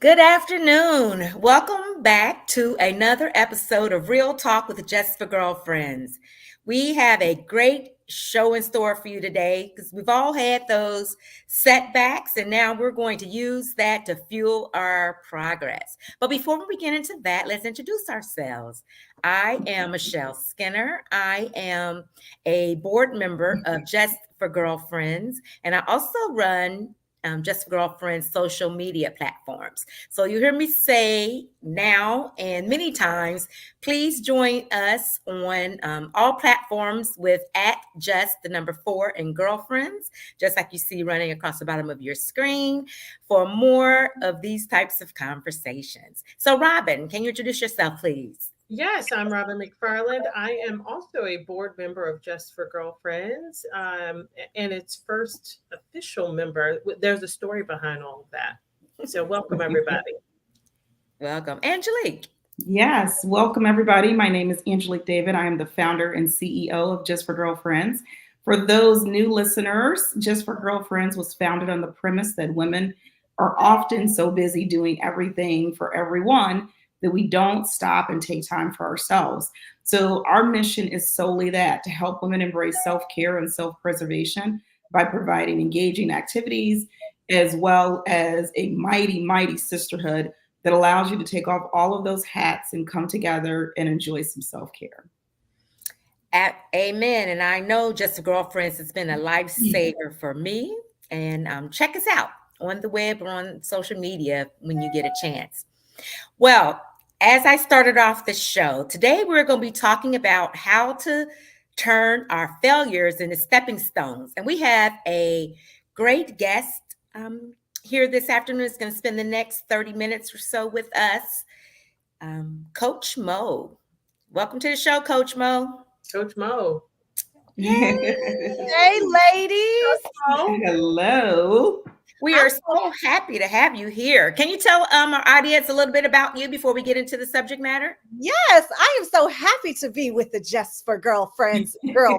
Good afternoon. Welcome back to another episode of Real Talk with Just for Girlfriends. We have a great show in store for you today because we've all had those setbacks, and now we're going to use that to fuel our progress. But before we get into that, let's introduce ourselves. I am Michelle Skinner. I am a board member of Just for Girlfriends, and I also run Just for Girlfriends social media platforms. So you hear me say now and many times, please join us on all platforms with at just the number 4 and girlfriends, just like you see running across the bottom of your screen for more of these types of conversations. So Robin, can you introduce yourself, please? Yes, I'm Robin McFarland. I am also a board member of Just for Girlfriends, and its first official member. There's a story behind all of that. So, welcome everybody. Welcome. Angelique. Yes, welcome everybody. My name is Angelique David. I am the founder and CEO of Just for Girlfriends. For those new listeners, Just for Girlfriends was founded on the premise that women are often so busy doing everything for everyone that we don't stop and take time for ourselves. So our mission is solely that, to help women embrace self-care and self-preservation by providing engaging activities as well as a mighty, mighty sisterhood that allows you to take off all of those hats and come together and enjoy some self-care. Amen. And I know Just for Girlfriends has been a lifesaver for me. And check us out on the web or on social media when you get a chance. Well, as I started off the show, today we're going to be talking about how to turn our failures into stepping stones. And we have a great guest here this afternoon. Is going to spend the next 30 minutes or so with us, Coach Mo. Welcome to the show, Coach Mo. Coach Mo. Hey, ladies. Hello. We are so happy to have you here. Can you tell our audience a little bit about you before we get into the subject matter? Yes, I am so happy to be with the Just for Girlfriends today.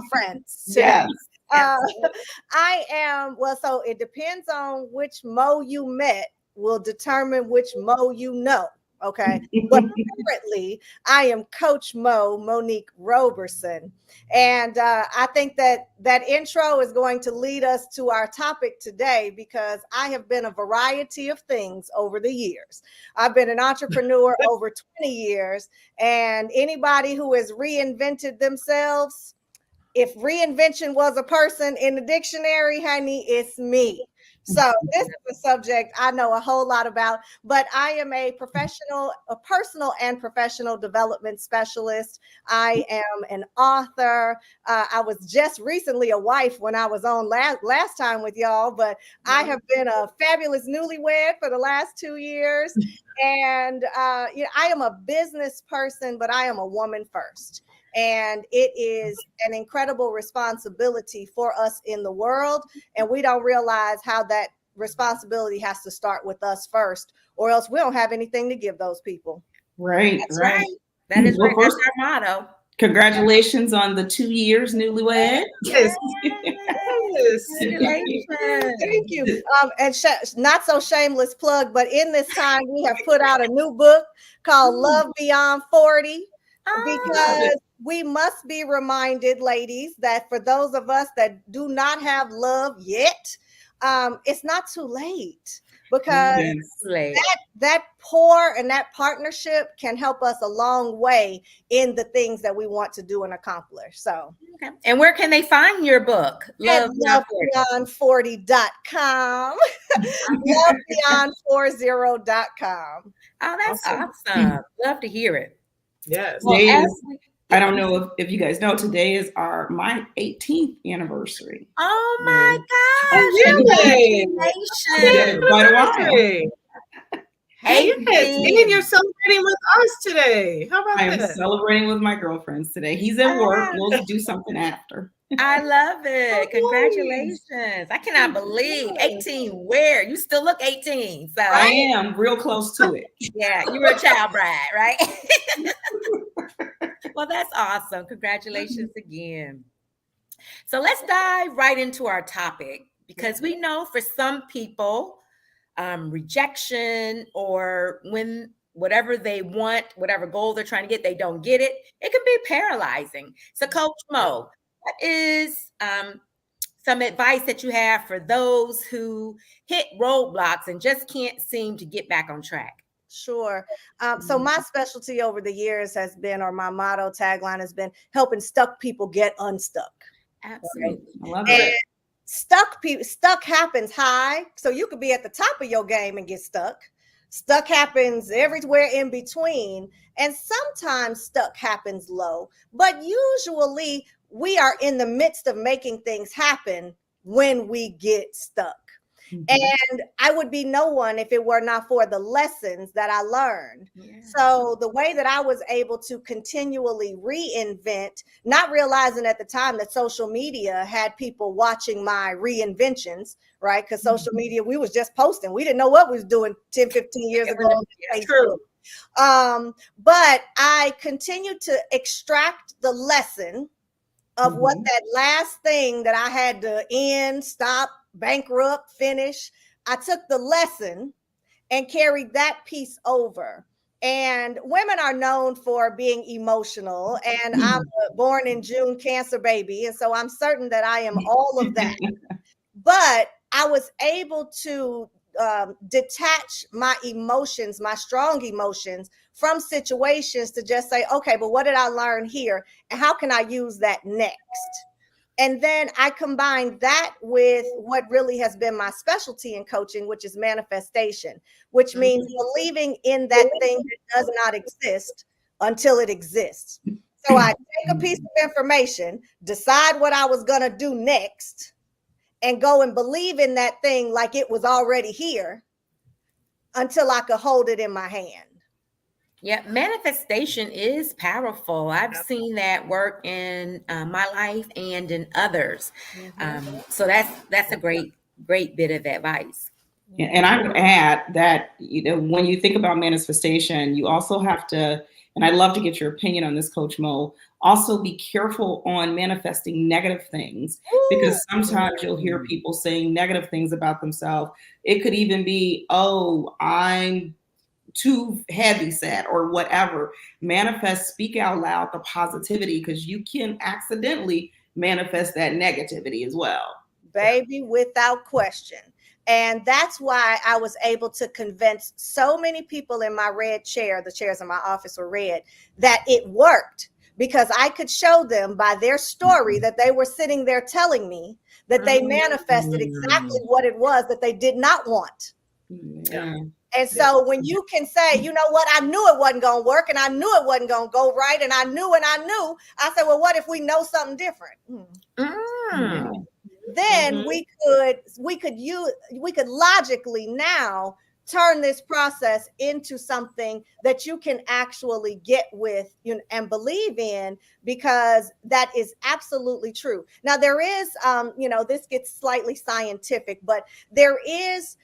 Yes. I am, so it depends on which Mo you met will determine which Mo you know. Okay. But currently, I am Coach Mo, Monique Roberson. And I think that intro is going to lead us to our topic today, because I have been a variety of things over the years. I've been an entrepreneur over 20 years, and anybody who has reinvented themselves, if reinvention was a person in the dictionary, honey, it's me. So this is a subject I know a whole lot about, but I am a personal and professional development specialist. I am an author. I was just recently a wife when I was on last time with y'all, but I have been a fabulous newlywed for the last 2 years. And I am a business person, but I am a woman first. And it is an incredible responsibility for us in the world. And we don't realize how that responsibility has to start with us first, or else we don't have anything to give those people. Right. That's right. That is right. That's our motto. Congratulations on the 2 years newlywed. Yes. Congratulations. Thank you. And not so shameless plug, but in this time we have put out a new book called Love Beyond 40. Because we must be reminded, ladies, that for those of us that do not have love yet, it's not too late, because that pour and that partnership can help us a long way in the things that we want to do and accomplish. So, okay. And where can they find your book? LoveBeyond40.com. LoveBeyond40.com. Oh, that's awesome. Love to hear it. Yes. Well, I don't know if you guys know, today is my 18th anniversary. Oh my gosh! Really? Quite a while. Hey, and you're celebrating with us today. How about that? I am celebrating with my girlfriends today. He's at work. We'll do something after. I love it. Congratulations. I cannot believe 18. Where? You still look 18. So I am real close to it. Yeah, you were a child bride, right? Well, that's awesome. Congratulations again. So let's dive right into our topic, because we know for some people, rejection, or when whatever they want, whatever goal they're trying to get, they don't get it, it can be paralyzing. So, Coach Mo, what is some advice that you have for those who hit roadblocks and just can't seem to get back on track? Sure. So my specialty over the years has been, or my motto tagline has been, helping stuck people get unstuck. Absolutely. I love And it. stuck happens high. So you could be at the top of your game and get stuck. Stuck happens everywhere in between. And sometimes stuck happens low. But usually we are in the midst of making things happen when we get stuck. Mhm. And I would be no one if it were not for the lessons that I learned. Yeah. So the way that I was able to continually reinvent, not realizing at the time that social media had people watching my reinventions, right? Because social media, we was just posting. We didn't know what we was doing 10, 15 years ago. on Facebook. True. But I continued to extract the lesson of what Mhm. that last thing that I had to end, stop, bankrupt, finish. I took the lesson and carried that piece over. And women are known for being emotional. And I'm a born in June Cancer baby. And so I'm certain that I am all of that. But I was able to detach my emotions, my strong emotions, from situations to just say, okay, but what did I learn here? And how can I use that next? And then I combined that with what really has been my specialty in coaching, which is manifestation, which means believing in that thing that does not exist until it exists. So I take a piece of information, decide what I was going to do next, and go and believe in that thing like it was already here until I could hold it in my hand. Yeah, manifestation is powerful. I've seen that work in my life and in others. So that's a great bit of advice. Yeah, and I would add that, when you think about manifestation, you also have to, and I'd love to get your opinion on this, Coach Mo, also be careful on manifesting negative things, because sometimes you'll hear people saying negative things about themselves. It could even be, oh, I'm too heavy set or whatever. Manifest, speak out loud the positivity, because you can accidentally manifest that negativity as well. Baby, without question. And that's why I was able to convince so many people in my red chair, the chairs in my office were red, that it worked, because I could show them by their story that they were sitting there telling me that they manifested exactly what it was that they did not want. Yeah. And so when you can say, you know what, I knew it wasn't going to work, and I knew it wasn't going to go right, and I knew, I said, well, what if we know something different? Yeah. Then we could logically now turn this process into something that you can actually get with, and believe in, because that is absolutely true. Now there is, this gets slightly scientific, but there is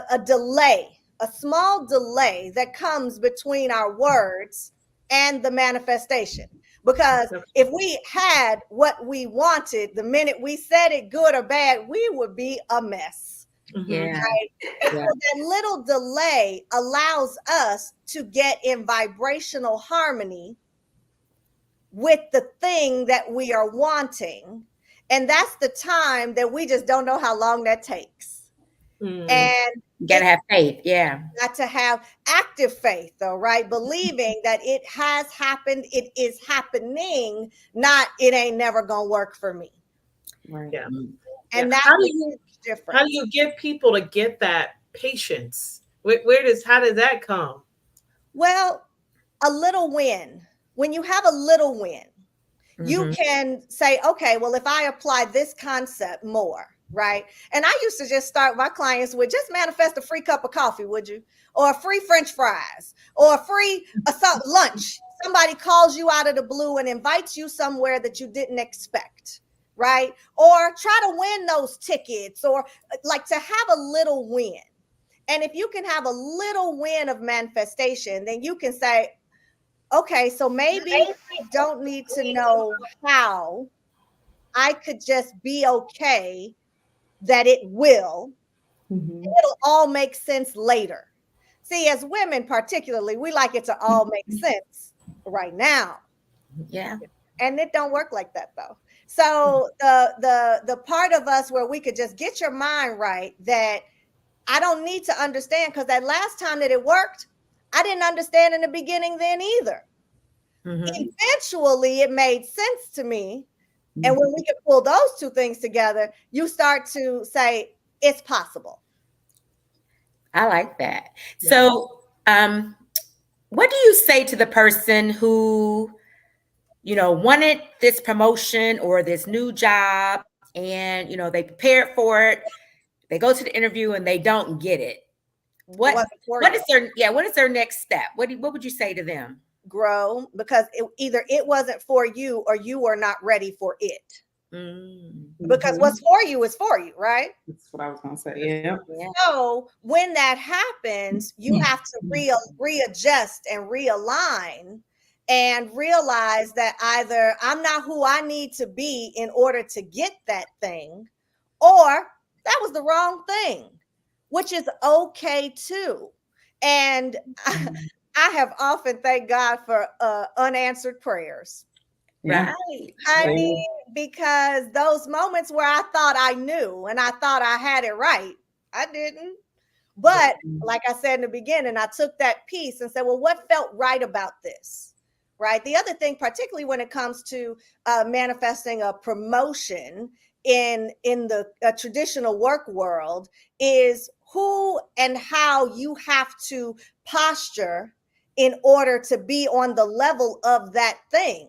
a delay, a small delay that comes between our words and the manifestation. Because if we had what we wanted the minute we said it, good or bad, we would be a mess. Yeah. Right? Yeah. So that little delay allows us to get in vibrational harmony with the thing that we are wanting. And that's the time that we just don't know how long that takes. And You gotta have faith. Yeah. got to have active faith, though, right? Believing that it has happened, it is happening, not it ain't never gonna work for me. Right. Yeah. And that's different. How do you get people to get that patience? How does that come? Well, a little win. When you have a little win, you can say, okay, well, if I apply this concept more, right? And I used to just start my clients with, just manifest a free cup of coffee, would you? Or a free French fries, or a free lunch. Somebody calls you out of the blue and invites you somewhere that you didn't expect, right? Or try to win those tickets, or like to have a little win. And if you can have a little win of manifestation, then you can say, okay, so maybe I don't need to know how. I could just be okay that it will, Mhm. It'll all make sense later. See, as women particularly, we like it to all make sense right now. Yeah. And it don't work like that though. So the part of us where we could just get your mind right, that I don't need to understand, because that last time that it worked, I didn't understand in the beginning then either. Mhm. Eventually it made sense to me. And when we can pull those two things together, you start to say it's possible. I like that. Yeah. So, what do you say to the person who, wanted this promotion or this new job, and they prepared for it, they go to the interview and they don't get it? It What wasn't for what you. is their next step? What would you say to them? Grow, because either it wasn't for you or you were not ready for it. Mm, Because what's for you is for you, right? That's what I was gonna say. Yeah. yeah. So when that happens, you have to readjust and realign and realize that either I'm not who I need to be in order to get that thing, or that was the wrong thing, which is okay too. And I have often thanked God for unanswered prayers. Yeah. Right. I Right. mean, because those moments where I thought I knew and I thought I had it right, I didn't. But like I said in the beginning, I took that piece and said, well, what felt right about this? Right. The other thing, particularly when it comes to manifesting a promotion in the traditional work world, is who and how you have to posture in order to be on the level of that thing.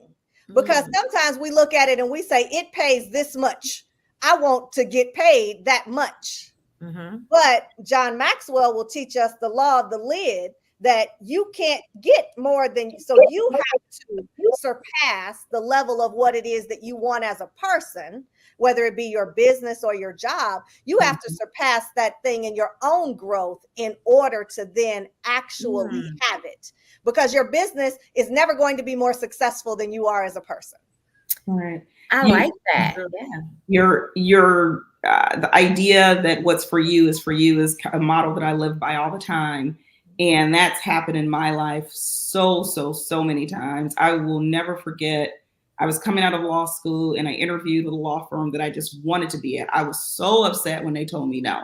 Because sometimes we look at it and we say, it pays this much. I want to get paid that much. Mm-hmm. But John Maxwell will teach us the law of the lid, that you can't get more than, so you have to surpass the level of what it is that you want as a person, whether it be your business or your job. You have to surpass that thing in your own growth in order to then actually have it, because your business is never going to be more successful than you are as a person. All right. I You- like that. Yeah. Your the idea that what's for you is a model that I live by all the time, and that's happened in my life so many times. I will never forget. I was coming out of law school and I interviewed with a law firm that I just wanted to be at. I was so upset when they told me no.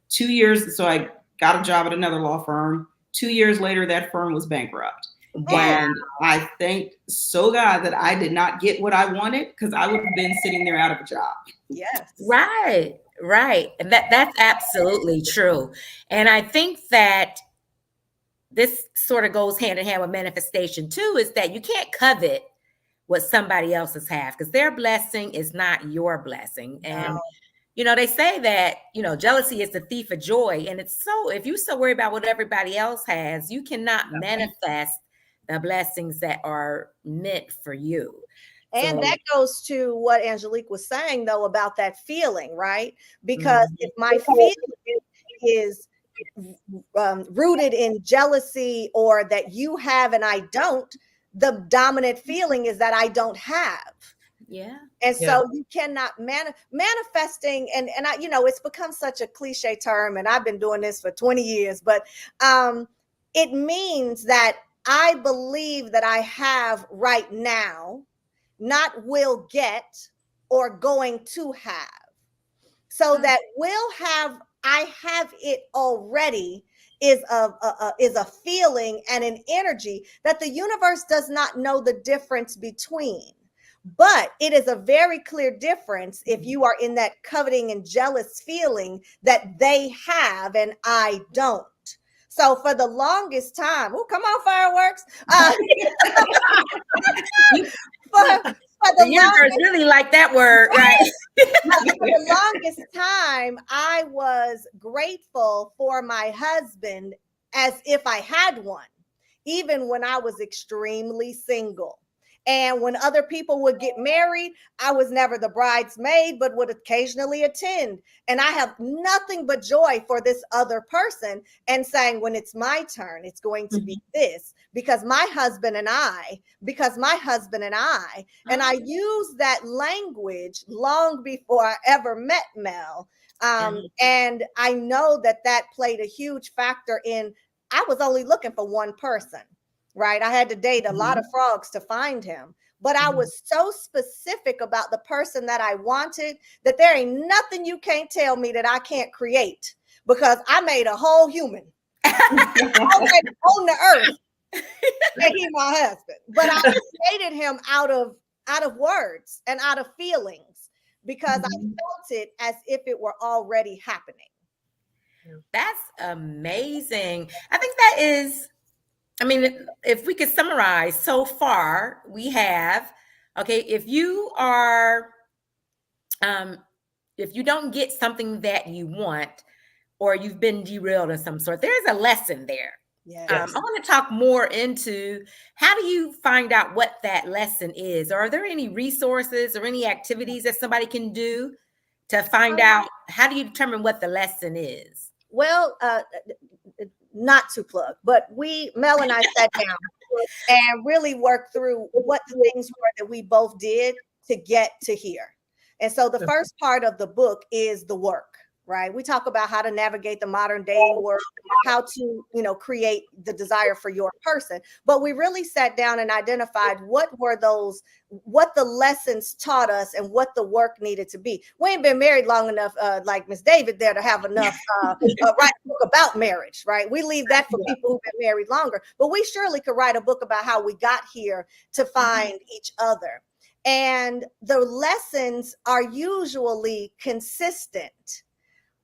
2 years, so I got a job at another law firm. 2 years later, that firm was bankrupt. And I thanked so God that I did not get what I wanted, because I would have been sitting there out of a job. Yes. Right. And that's absolutely true. And I think that this sort of goes hand in hand with manifestation too, is that you can't covet what somebody else's have, because their blessing is not your blessing. And they say that, jealousy is the thief of joy. And it's so, if you so worry about what everybody else has, you cannot manifest the blessings that are meant for you. And So, that goes to what Angelique was saying, though, about that feeling, right? Because if my feeling is rooted in jealousy, or that you have and I don't, the dominant feeling is that I don't have. yeah. And so you cannot manifesting, and I, it's become such a cliche term, and I've been doing this for 20 years, but it means that I believe that I have right now, not will get or going to have. So that will have, I have it already, is a feeling and an energy that the universe does not know the difference between. But it is a very clear difference if you are in that coveting and jealous feeling that they have and I don't. So for the longest time, oh, come on, fireworks. For The universe really like that word, right? For the longest time, I was grateful for my husband as if I had one, even when I was extremely single. And when other people would get married, I was never the bridesmaid, but would occasionally attend. And I have nothing but joy for this other person and saying, when it's my turn, it's going to be this because my husband and I, and I use that language long before I ever met Mel. And I know that played a huge factor in, I was only looking for one person. Right. I had to date a lot of frogs to find him. But I was so specific about the person that I wanted that there ain't nothing you can't tell me that I can't create because I made a whole human on the earth. And he's my husband. But I created him out of words and out of feelings because I felt it as if it were already happening. That's amazing. I think that is, I mean, if we could summarize so far, we have, okay, if you don't get something that you want, or you've been derailed of some sort, there's a lesson there. Yes. I want to talk more into how do you find out what that lesson is? Are there any resources or any activities that somebody can do to find out? How do you determine what the lesson is? Well, not to plug, but Mel and I sat down and really worked through what the things were that we both did to get to here. And so the first part of the book is the work, right? We talk about how to navigate the modern dating world, how to, create the desire for your person. But we really sat down and identified what the lessons taught us and what the work needed to be. We ain't been married long enough, like Miss David there, to have enough write a book about marriage, right? We leave that for people who've been married longer, but we surely could write a book about how we got here to find each other. And the lessons are usually consistent.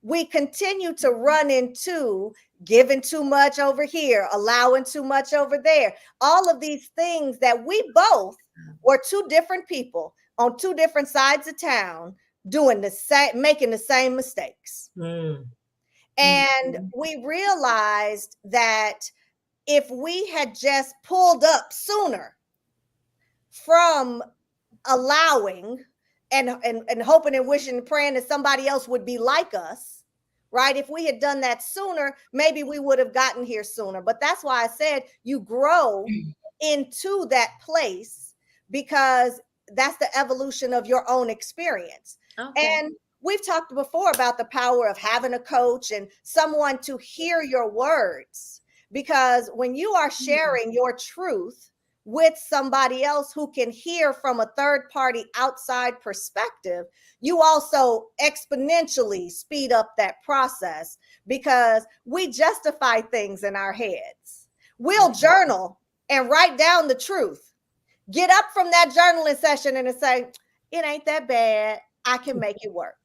We continue to run into giving too much over here, allowing too much over there. All of these things that we both were two different people on two different sides of town doing the same, making the same mistakes. And we realized that if we had just pulled up sooner from allowing and hoping and wishing and praying that somebody else would be like us, right? If we had done that sooner, maybe we would have gotten here sooner. But that's why I said you grow into that place because that's the evolution of your own experience. Okay. And we've talked before about the power of having a coach and someone to hear your words, because when you are sharing your truth with somebody else who can hear from a third party outside perspective, you also exponentially speed up that process because we justify things in our heads. We'll journal and write down the truth. Get up from that journaling session and say, it ain't that bad. I can make it work,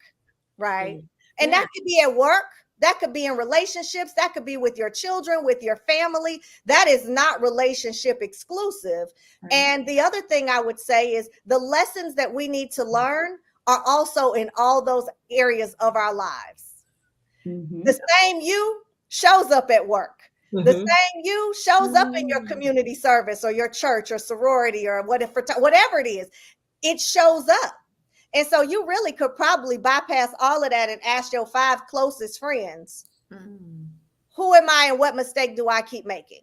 right? And that could be at work. That could be in relationships. That could be with your children, with your family. That is not relationship exclusive. Right. And the other thing I would say is the lessons that we need to learn are also in all those areas of our lives. The same you shows up at work. The same you shows up in your community service or your church or sorority or whatever it is. It shows up. And so you really could probably bypass all of that and ask your 5 closest friends, who am I and what mistake do I keep making?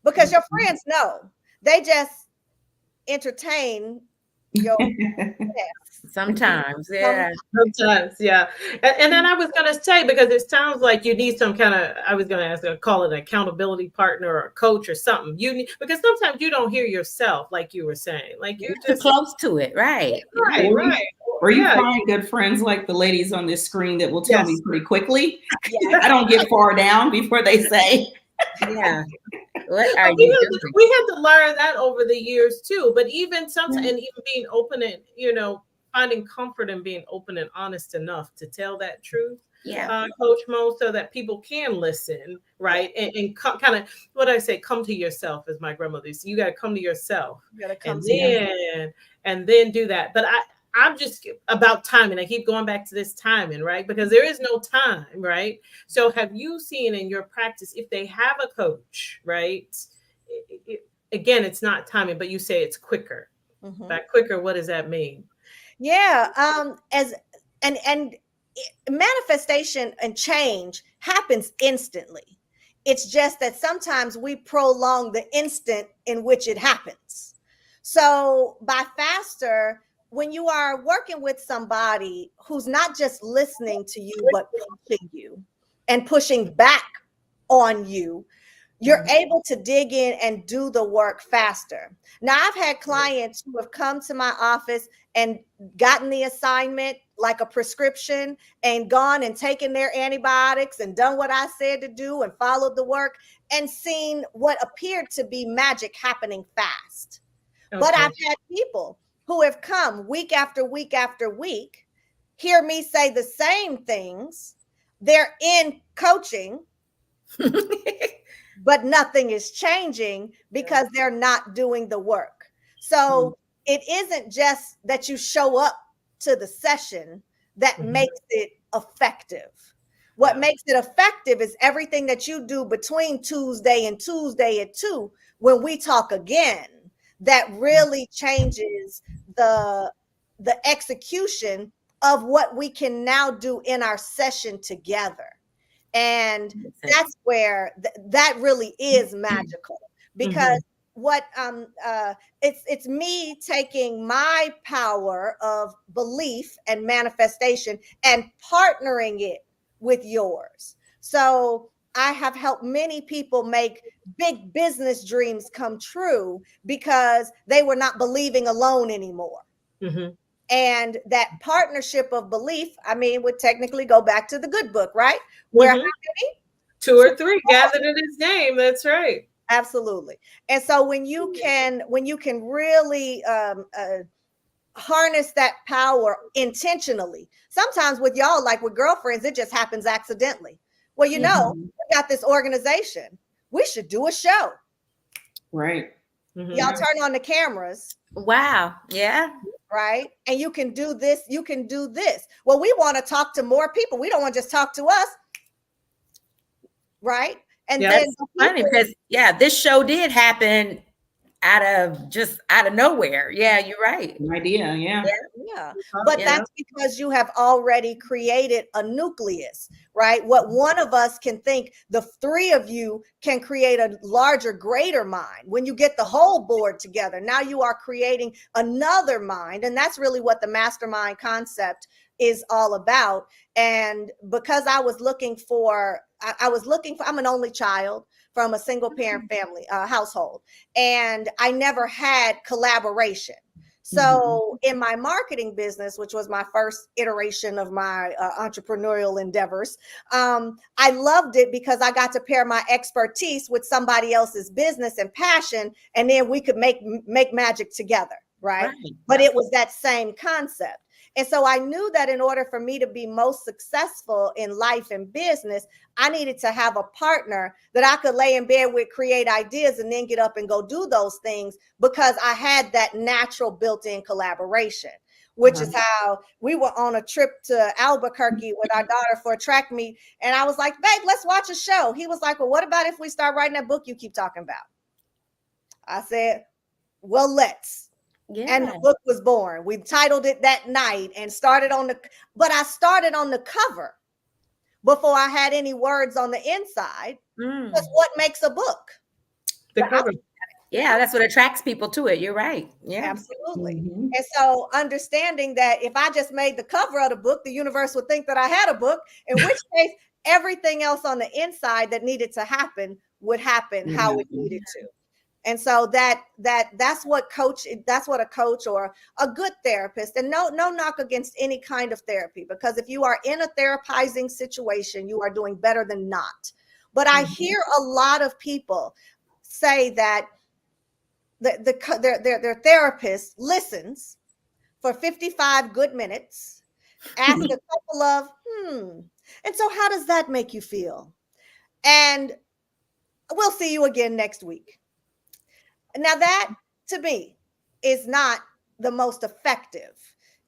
Because your friends know. They just entertain your Sometimes. And then I was going to say, because it sounds like you need some kind of, I was going to ask, call it an accountability partner or a coach or something. You need, because sometimes you don't hear yourself, like you were saying, like you're just close to it, right? Right. Or you find good friends like the ladies on this screen that will tell me pretty quickly. I don't get far down before they say, yeah. What are we had to learn that over the years too. But even sometimes, and even being open and, finding comfort in being open and honest enough to tell that truth. Coach Mo, so that people can listen, right? And kind of what I say, come to yourself, as my grandmother used to say. You got to come to yourself. You got to come and then do that. But I'm just about timing. I keep going back to this timing, right? Because there is no time, right? So have you seen in your practice, if they have a coach, right? again, it's not timing, but you say it's quicker. Mhm. By quicker, what does that mean? Yeah, as and manifestation and change happens instantly. It's just that sometimes we prolong the instant in which it happens. So by faster, when you are working with somebody who's not just listening to you, but pushing you and pushing back on you, you're able to dig in and do the work faster. Now, I've had clients who have come to my office and gotten the assignment like a prescription and gone and taken their antibiotics and done what I said to do and followed the work and seen what appeared to be magic happening fast. But Okay. I've had people who have come week after week after week, hear me say the same things. They're in coaching, but nothing is changing because they're not doing the work. So it isn't just that you show up to the session that makes it effective. What makes it effective is everything that you do between Tuesday and Tuesday at 2 when we talk again, that really changes the execution of what we can now do in our session together. And that's where that really is magical, because what it's me taking my power of belief and manifestation and partnering it with yours. So I have helped many people make big business dreams come true because they were not believing alone anymore. And that partnership of belief, I mean, would technically go back to the good book, right? Where how many? 2 or 3 gathered in his name. That's right. Absolutely. And so when you can really harness that power intentionally, sometimes with y'all, like with girlfriends, it just happens accidentally. Well, you know, we got this organization. We should do a show. Right. Y'all turn on the cameras. Wow. Yeah. Right. And you can do this. You can do this. Well, we want to talk to more people. We don't want to just talk to us. Right. And then it's funny because this show did happen out of nowhere. Yeah, you're right. An idea. Yeah. But that's because you have already created a nucleus, right? What one of us can think, the 3 of you can create a larger, greater mind. When you get the whole board together, now you are creating another mind. And that's really what the mastermind concept is all about. And because I was looking for, I'm an only child from a single parent family household, and I never had collaboration. So in my marketing business, which was my first iteration of my entrepreneurial endeavors, I loved it because I got to pair my expertise with somebody else's business and passion, and then we could make magic together, right? But it was that same concept. And so I knew that in order for me to be most successful in life and business, I needed to have a partner that I could lay in bed with, create ideas, and then get up and go do those things, because I had that natural built-in collaboration, which is how we were on a trip to Albuquerque with our daughter for a track meet. And I was like, babe, let's watch a show. He was like, well, what about if we start writing that book you keep talking about? I said, well, let's. And the book was born. We titled it that night and started but I started on the cover before I had any words on the inside. Because what makes a book? The cover. Yeah, that's what attracts people to it. You're right. Yeah, absolutely. And so understanding that if I just made the cover of the book, the universe would think that I had a book, in which case everything else on the inside that needed to happen would happen how it needed to. And so that's what a coach or a good therapist, and no knock against any kind of therapy, because if you are in a therapizing situation, you are doing better than not. But I hear a lot of people say that their therapist listens for 55 good minutes, ask a couple of and so how does that make you feel? And we'll see you again next week. Now that, to me, is not the most effective.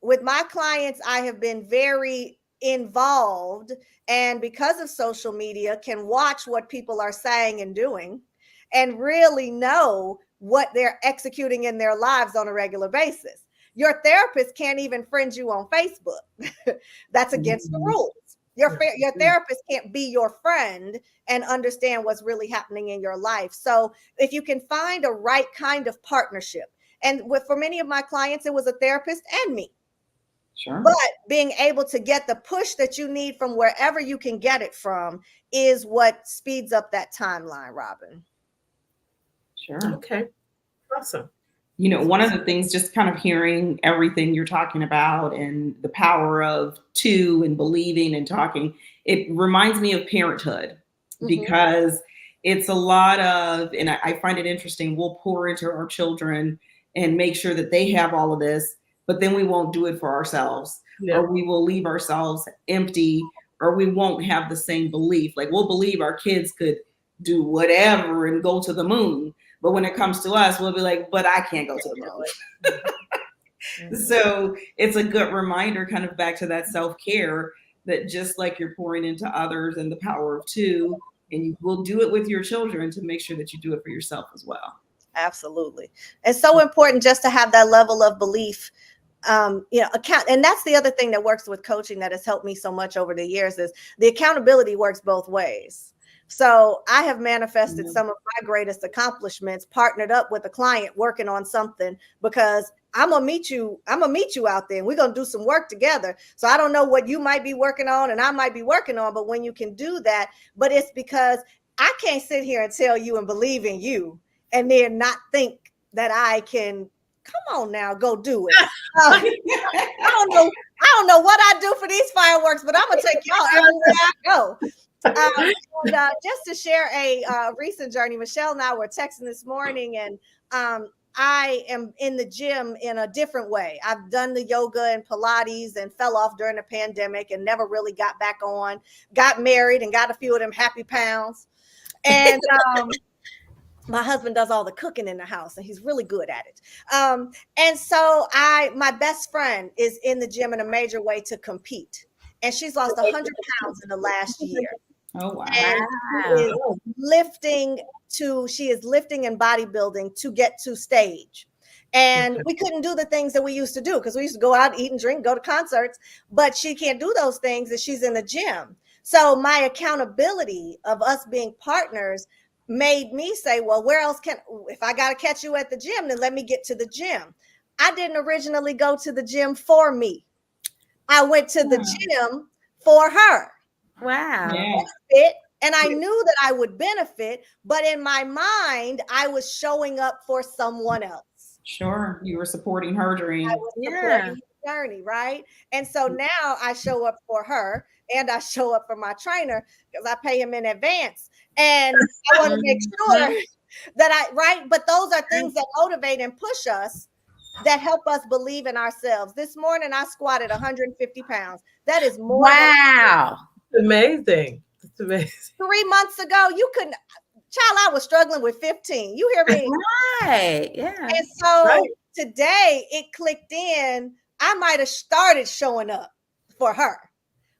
With my clients, I have been very involved, and because of social media, can watch what people are saying and doing and really know what they're executing in their lives on a regular basis. Your therapist can't even friend you on Facebook. That's against the rules. Your therapist can't be your friend and understand what's really happening in your life. So if you can find a right kind of partnership, and for many of my clients, it was a therapist and me. Sure. But being able to get the push that you need from wherever you can get it from is what speeds up that timeline, Robin. Sure. Okay. Awesome. You know, one of the things, just kind of hearing everything you're talking about and the power of two and believing and talking, it reminds me of parenthood, because it's a lot of, and I find it interesting, we'll pour into our children and make sure that they have all of this, but then we won't do it for ourselves, or we will leave ourselves empty, or we won't have the same belief. Like, we'll believe our kids could do whatever and go to the moon. But when it comes to us, we'll be like, but I can't go to the moon. So it's a good reminder, kind of back to that self-care, that just like you're pouring into others and the power of two, and you will do it with your children, to make sure that you do it for yourself as well. Absolutely. It's so important just to have that level of belief, account. And that's the other thing that works with coaching that has helped me so much over the years, is the accountability works both ways. So I have manifested some of my greatest accomplishments partnered up with a client working on something, because I'm gonna meet you out there and we're gonna do some work together. So I don't know what you might be working on and I might be working on, but when you can do that, but it's because I can't sit here and tell you and believe in you and then not think that I can, come on now, go do it. I don't know what I do for these fireworks, but I'm gonna take y'all everywhere I go. Just to share a recent journey, Michelle and I were texting this morning, and I am in the gym in a different way. I've done the yoga and Pilates and fell off during the pandemic and never really got back on, got married and got a few of them happy pounds. And my husband does all the cooking in the house and he's really good at it. And so my best friend is in the gym in a major way to compete. And she's lost 100 pounds in the last year. Oh, wow. And she is lifting and bodybuilding to get to stage. And we couldn't do the things that we used to do, because we used to go out, eat and drink, go to concerts, but she can't do those things if she's in the gym. So my accountability of us being partners made me say, well, where else if I got to catch you at the gym, then let me get to the gym. I didn't originally go to the gym for me. I went to the gym for her. Wow. Yeah. And I knew that I would benefit, but in my mind, I was showing up for someone else. Sure. You were supporting her dream. I was supporting her journey, right? And so now I show up for her and I show up for my trainer, because I pay him in advance. And I want to make sure that but those are things that motivate and push us, that help us believe in ourselves. This morning, I squatted 150 pounds. That is more. Wow. Amazing. It's amazing. 3 months ago, you couldn't. Child, I was struggling with 15. You hear me? Right. Yeah. And so today it clicked in. I might have started showing up for her,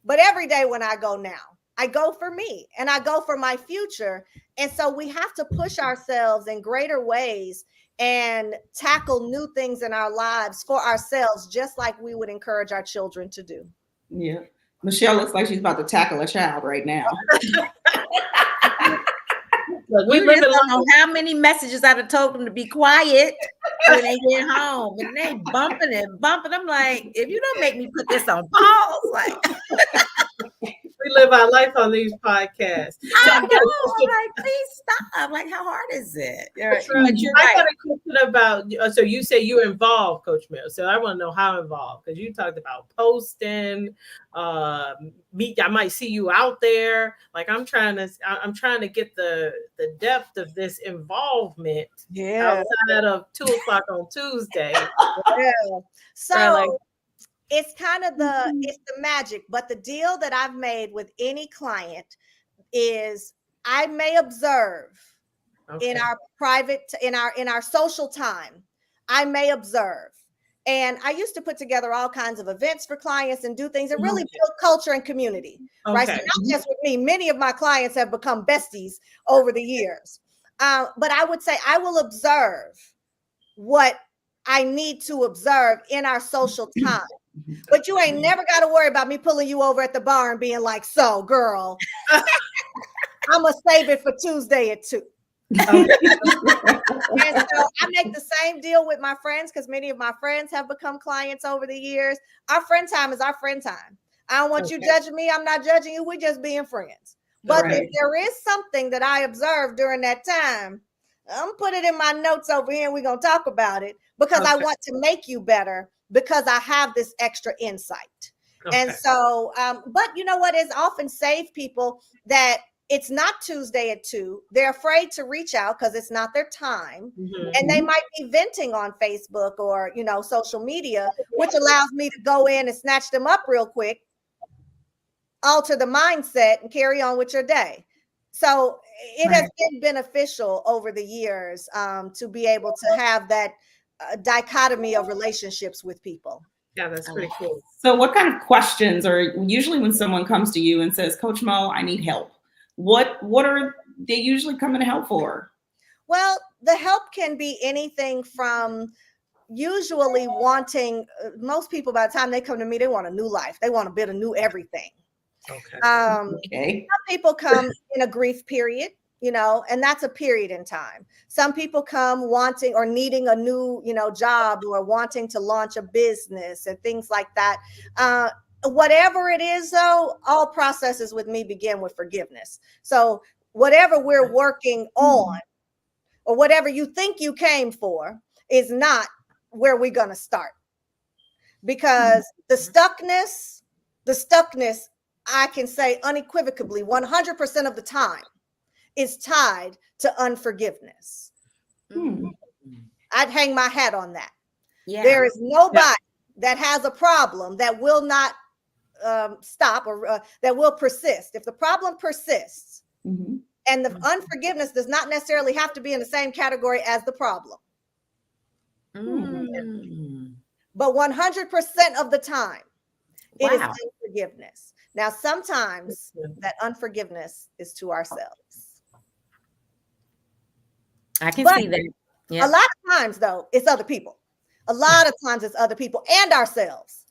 but every day when I go now, I go for me and I go for my future. And so we have to push ourselves in greater ways and tackle new things in our lives for ourselves, just like we would encourage our children to do. Yeah. Michelle looks like she's about to tackle a child right now. Look, We just don't know how many messages I'd have told them to be quiet when they get home, and they bumping and bumping. I'm like, if you don't make me put this on pause, like we live our life on these podcasts. I know, I'm like, please stop. Like, how hard is it? But you're I right. got a question about, so you say you're involved, Coach Mill. So I want to know how involved, because you talked about posting, I might see you out there. Like, I'm trying to get the depth of this involvement outside of 2:00 on Tuesday. So it's kind of it's the magic, but the deal that I've made with any client is I may observe in our private, in our social time, I may observe. And I used to put together all kinds of events for clients and do things and really build culture and community, right? So not just with me, many of my clients have become besties over the years. But I would say I will observe what I need to observe in our social time. But you ain't never got to worry about me pulling you over at the bar and being like, so girl, I'm going to save it for Tuesday at 2. And so I make the same deal with my friends because many of my friends have become clients over the years. Our friend time is our friend time. I don't want you judging me. I'm not judging you. We're just being friends. But if there is something that I observed during that time, I'm put it in my notes over here and we're going to talk about it because I want to make you better because I have this extra insight. And so, but you know what is often save people that it's not Tuesday at 2. They're afraid to reach out because it's not their time. And they might be venting on Facebook or, you know, social media, which allows me to go in and snatch them up real quick, alter the mindset and carry on with your day. So it has been beneficial over the years to be able to have that dichotomy of relationships with people. Yeah, that's pretty cool. So what kind of questions are usually when someone comes to you and says, Coach Mo, I need help? What are they usually coming to help for? Well, the help can be anything from usually wanting, most people by the time they come to me, they want a new life. They want a bit of new everything. Some people come in a grief period, you know, and that's a period in time. Some people come wanting or needing a new, you know, job or wanting to launch a business and things like that. Whatever it is, though, all processes with me begin with forgiveness. So whatever we're working on or whatever you think you came for is not where we're going to start, because the stuckness, I can say unequivocally 100% of the time is tied to unforgiveness. I'd hang my hat on that. There is nobody that has a problem that will not stop or that will persist. If the problem persists, and the unforgiveness does not necessarily have to be in the same category as the problem. But 100% of the time, it is unforgiveness. Now, sometimes that unforgiveness is to ourselves. I can see that. A lot of times, though, it's other people. A lot of times it's other people and ourselves.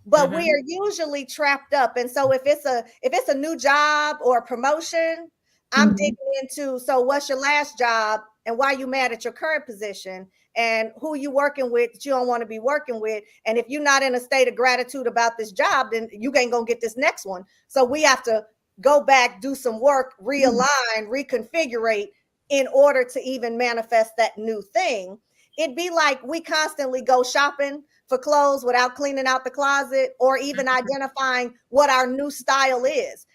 But we are usually trapped up. And so if it's a new job or a promotion, I'm digging into, so what's your last job and why you mad at your current position and who you working with that you don't want to be working with. And if you're not in a state of gratitude about this job, then you ain't gonna get this next one. So we have to go back, do some work, realign, reconfigure in order to even manifest that new thing. It'd be like we constantly go shopping for clothes without cleaning out the closet or even identifying what our new style is.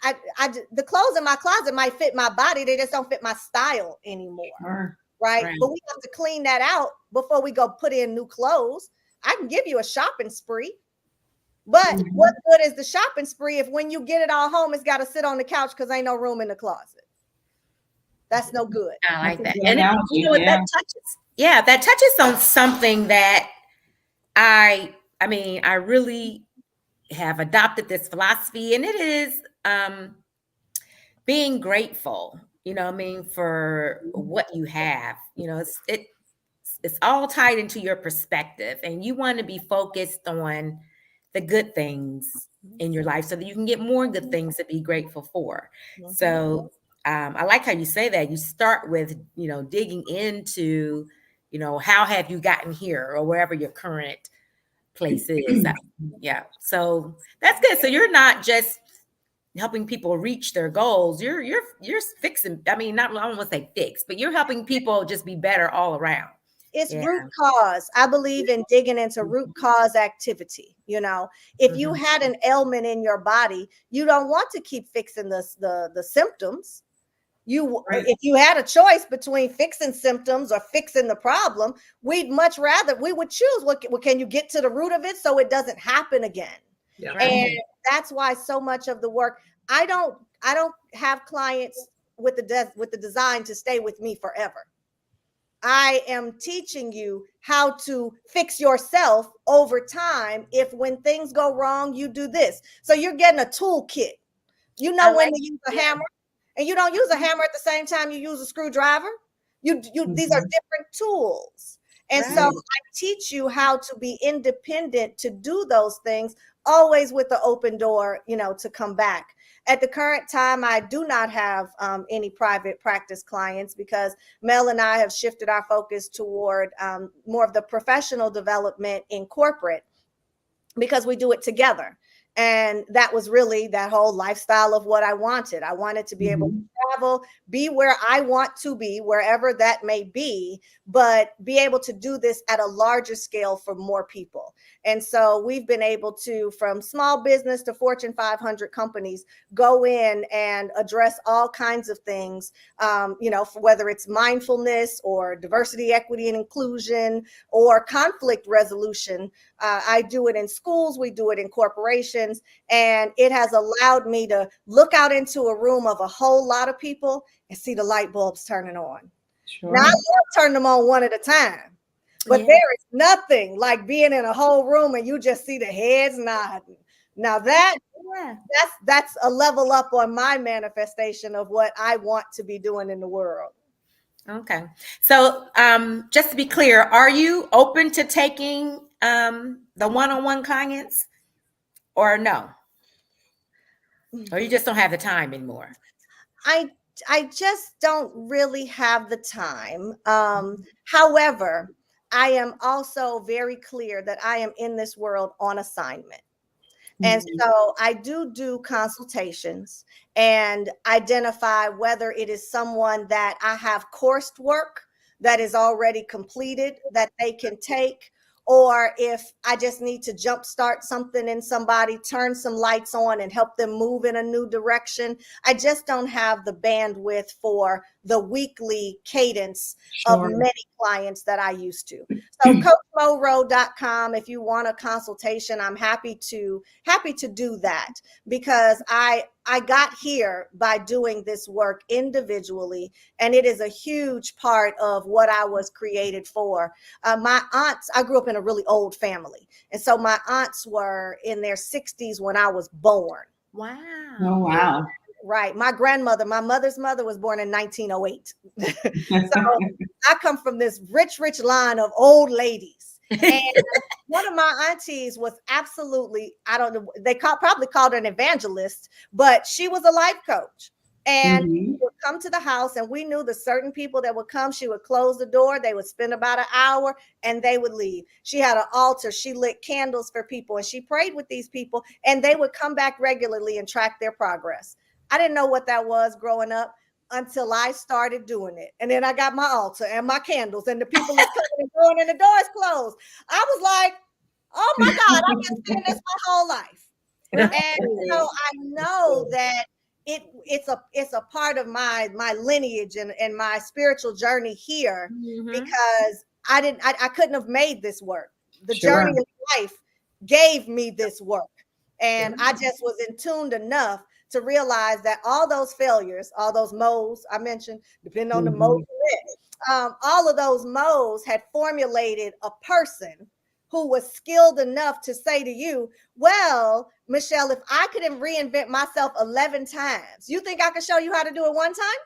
The clothes in my closet might fit my body. They just don't fit my style anymore. Right? But we have to clean that out before we go put in new clothes. I can give you a shopping spree, but what good is the shopping spree if when you get it all home, it's got to sit on the couch because ain't no room in the closet? That's no good. I like that. And you know what that touches? Yeah, that touches on something that I really have adopted this philosophy, and it is being grateful, you know what I mean, for what you have. You know, it's all tied into your perspective, and you want to be focused on the good things in your life so that you can get more good things to be grateful for. So I like how you say that. You start with, you know, digging into, you know, how have you gotten here or wherever your current place is. Yeah. So that's good. So you're not just helping people reach their goals. You're fixing, I mean, I don't want to say fix, but you're helping people just be better all around. It's root cause. I believe in digging into root cause activity. You know, if you had an ailment in your body, you don't want to keep fixing the symptoms. If you had a choice between fixing symptoms or fixing the problem, we would choose what can you get to the root of it so it doesn't happen again. And that's why so much of the work, I don't have clients with the design to stay with me forever. I am teaching you how to fix yourself over time. If when things go wrong, you do this. So you're getting a toolkit. You know when to use a hammer. and you don't use a hammer at the same time you use a screwdriver. These are different tools. And so I teach you how to be independent to do those things, always with the open door, to come back. At the current time, I do not have any private practice clients because Mel and I have shifted our focus toward more of the professional development in corporate, because we do it together. And that was really that whole lifestyle of what I wanted. I wanted to be able to travel, be where I want to be, wherever that may be, but be able to do this at a larger scale for more people. And so we've been able to, from small business to Fortune 500 companies, go in and address all kinds of things, for whether it's mindfulness or diversity, equity, and inclusion, or conflict resolution. I do it in schools, we do it in corporations, and it has allowed me to look out into a room of a whole lot of people and see the light bulbs turning on. Sure. Now I love turning them on one at a time, but there is nothing like being in a whole room and you just see the heads nodding. Now that's a level up on my manifestation of what I want to be doing in the world. Okay. So just to be clear, are you open to taking the one-on-one clients or no? Or you just don't have the time anymore? I just don't really have the time. However, I am also very clear that I am in this world on assignment. And so I do consultations and identify whether it is someone that I have coursework that is already completed that they can take, or if I just need to jumpstart something in somebody, turn some lights on and help them move in a new direction. I just don't have the bandwidth for the weekly cadence of many clients that I used to. So CoachMoRo.com, if you want a consultation, I'm happy to do that, because I got here by doing this work individually, and it is a huge part of what I was created for. My aunts, I grew up in a really old family, and so my aunts were in their 60s when I was born. Wow. Oh, wow. Right. My grandmother, my mother's mother, was born in 1908. So I come from this rich line of old ladies. And one of my aunties was absolutely, I don't know, they probably called her an evangelist, but she was a life coach. And she would come to the house, and we knew the certain people that would come. She would close the door. They would spend about an hour and they would leave. She had an altar. She lit candles for people, and she prayed with these people, and they would come back regularly and track their progress. I didn't know what that was growing up until I started doing it. And then I got my altar and my candles, and the people are coming and going, and the doors closed. I was like, oh my God, I've been doing this my whole life. And so I know that it's a part of my lineage and my spiritual journey here, because I couldn't have made this work. The journey of life gave me this work. And I just was in tune enough to realize that all those failures, all those moles I mentioned, depending on the mole, all of those moles had formulated a person who was skilled enough to say to you, well, Michelle, if I could reinvent myself 11 times, you think I could show you how to do it one time?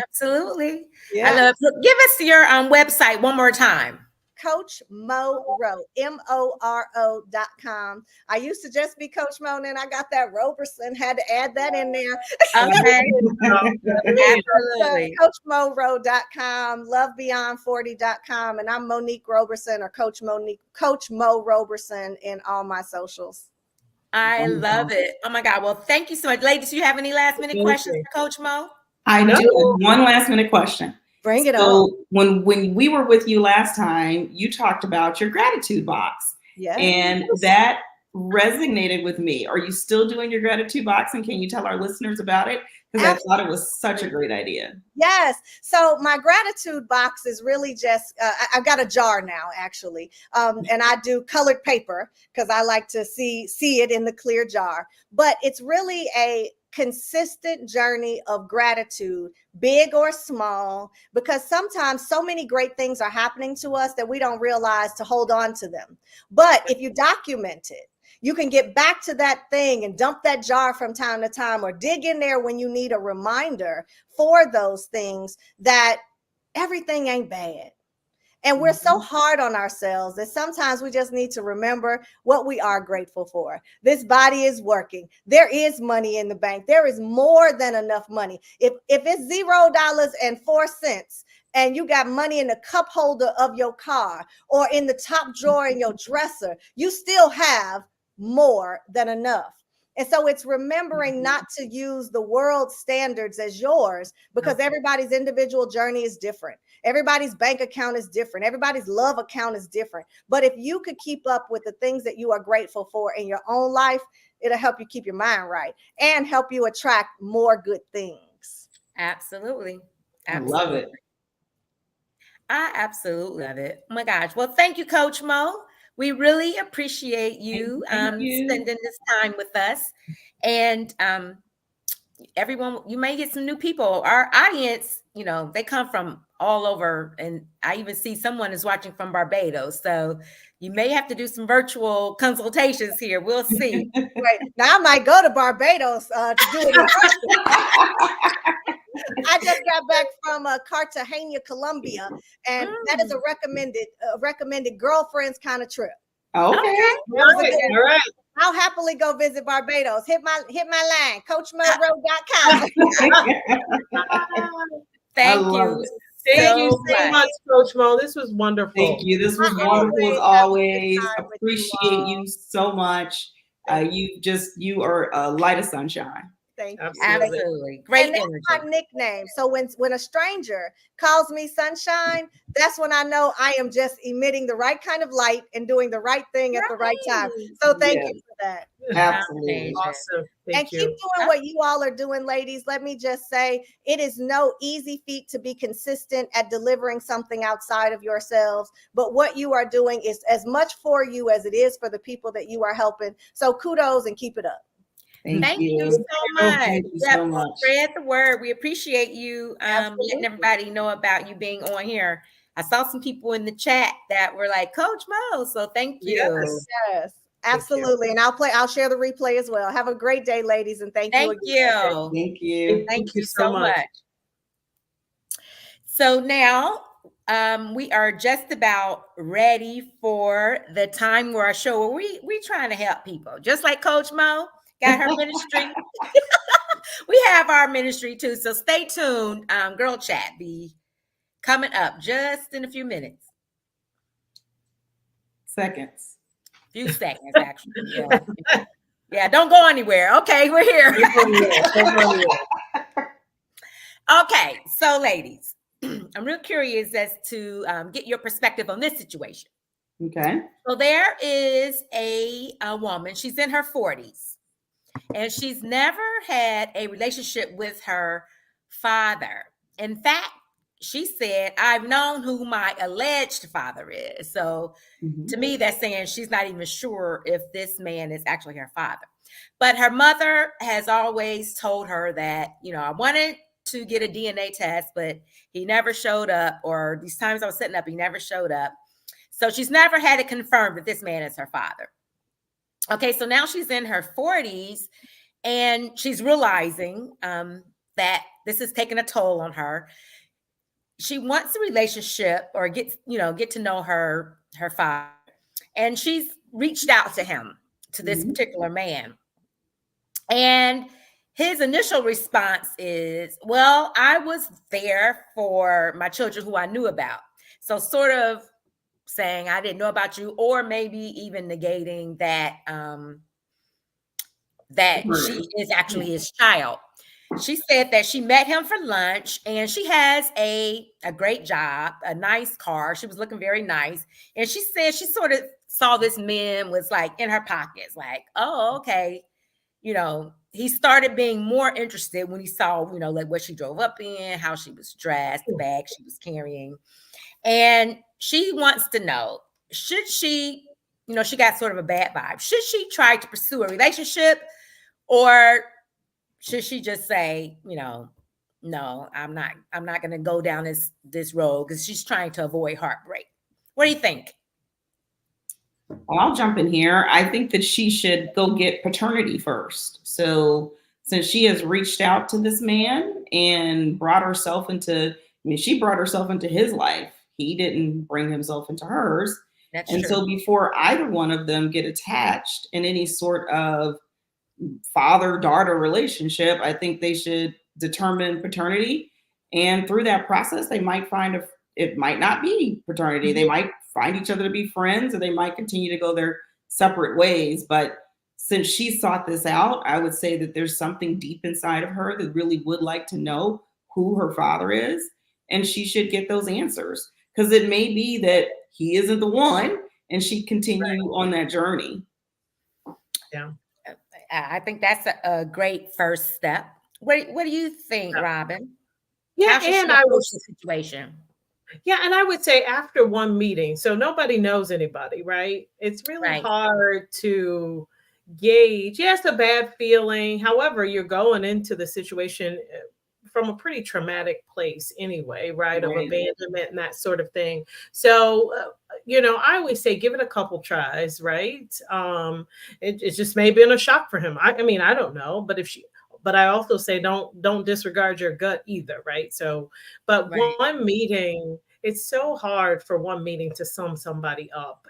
Absolutely. Yeah. I love it. Give us your website one more time. Coach Mo Ro, MORO.com. I used to just be Coach Mo, and then I got that Roberson, had to add that in there. Okay. Absolutely. CoachMoRo.com, LoveBeyond40.com, and I'm Monique Roberson, or Coach Mo Roberson in all my socials. I love it. Oh my God. Well, thank you so much. Ladies, do you have any last minute questions for Coach Mo? I do. One last minute question. Bring it on. When we were with you last time, you talked about your gratitude box. Yes. And that resonated with me. Are you still doing your gratitude box? And can you tell our listeners about it? Because I thought it was such a great idea. Yes. So my gratitude box is really just, I've got a jar now, actually. And I do colored paper because I like to see it in the clear jar. But it's really a consistent journey of gratitude, big or small, because sometimes so many great things are happening to us that we don't realize to hold on to them. But if you document it, You can get back to that thing and dump that jar from time to time, or dig in there when you need a reminder for those things that everything ain't bad. And we're so hard on ourselves that sometimes we just need to remember what we are grateful for. This body is working. There is money in the bank. There is more than enough money. If it's $0.04 and you got money in the cup holder of your car or in the top drawer in your dresser, you still have more than enough. And so it's remembering not to use the world standards as yours, because everybody's individual journey is different. Everybody's bank account is different. Everybody's love account is different. But if you could keep up with the things that you are grateful for in your own life, it'll help you keep your mind right and help you attract more good things. Absolutely. I love it. I absolutely love it. Oh my gosh. Well, thank you, Coach Mo. We really appreciate you, Thank you. spending this time with us. And everyone, you may get some new people. Our audience, they come from all over. And I even see someone is watching from Barbados. So you may have to do some virtual consultations here. We'll see. Right. Now I might go to Barbados to do it in person. I just got back from Cartagena, Colombia, and that is a recommended girlfriends kind of trip. Okay. All right. I'll happily go visit Barbados. Hit my line, CoachMoRoad.com. Thank you so so much, Coach Mo. This was wonderful. Thank you. This was wonderful as always. Appreciate you so much. You are a light of sunshine. Thank you. Absolutely. Great and that's energy. my nickname. So when a stranger calls me Sunshine, that's when I know I am just emitting the right kind of light and doing the right thing at the right time. So thank you for that. Absolutely. Awesome. And keep doing what you all are doing, ladies. Let me just say, it is no easy feat to be consistent at delivering something outside of yourselves. But what you are doing is as much for you as it is for the people that you are helping. So kudos and keep it up. Thank you so much. Thank you so much. Spread the word. We appreciate you letting everybody know about you being on here. I saw some people in the chat that were like, Coach Mo. So thank you. Yes, absolutely. And I'll share the replay as well. Have a great day, ladies, and thank you. Thank you. Thank you so much. So now we are just about ready for the time where our show where we trying to help people, just like Coach Mo got her ministry. We have our ministry too. So stay tuned. Girl Chat be coming up just in a few minutes. Seconds. Few seconds, actually. Yeah, don't go anywhere. Okay, we're here. Okay, so ladies, I'm real curious as to get your perspective on this situation. Okay. So there is a woman, she's in her 40s. And she's never had a relationship with her father. In fact, she said, I've known who my alleged father is. So to me, that's saying she's not even sure if this man is actually her father. But her mother has always told her that, I wanted to get a DNA test, but he never showed up. Or these times I was setting up, he never showed up. So she's never had it confirmed that this man is her father. Okay, so now she's in her 40s and she's realizing that this is taking a toll on her. She wants a relationship or get to know her father. And she's reached out to him, to this particular man. And his initial response is, well, I was there for my children who I knew about. So sort of saying I didn't know about you, or maybe even negating that that she is actually his child. She said that she met him for lunch and she has a great job, a nice car. She was looking very nice. And she said she sort of saw this man was like in her pockets, like, oh, okay. He started being more interested when he saw, like what she drove up in, how she was dressed, the bag she was carrying. And she wants to know, should she, she got sort of a bad vibe. Should she try to pursue a relationship, or should she just say, no, I'm not going to go down this road, because she's trying to avoid heartbreak? What do you think? I'll jump in here. I think that she should go get paternity first. So since she has reached out to this man and brought herself into, I mean, she brought herself into his life. He didn't bring himself into hers. That's And true. so before either one of them get attached in any sort of father-daughter relationship, I think they should determine paternity. And through that process, they might find it might not be paternity. They might find each other to be friends, or they might continue to go their separate ways. But since she sought this out, I would say that there's something deep inside of her that really would like to know who her father is, and she should get those answers, because it may be that he isn't the one, and she continue on that journey. Yeah. I think that's a great first step. What do you think, Yeah. Robin? Yeah, How should she and I approach was the situation? Yeah, and I would say after one meeting, so nobody knows anybody, right? It's really Right. hard to gauge. Yes, a bad feeling. However, you're going into the situation from a pretty traumatic place anyway, right? Of Right. abandonment and that sort of thing. So, I always say give it a couple tries, right? It just may have been a shock for him. I mean, I don't know, but I also say don't disregard your gut either, right? So, but Right. one meeting, it's so hard for one meeting to sum somebody up.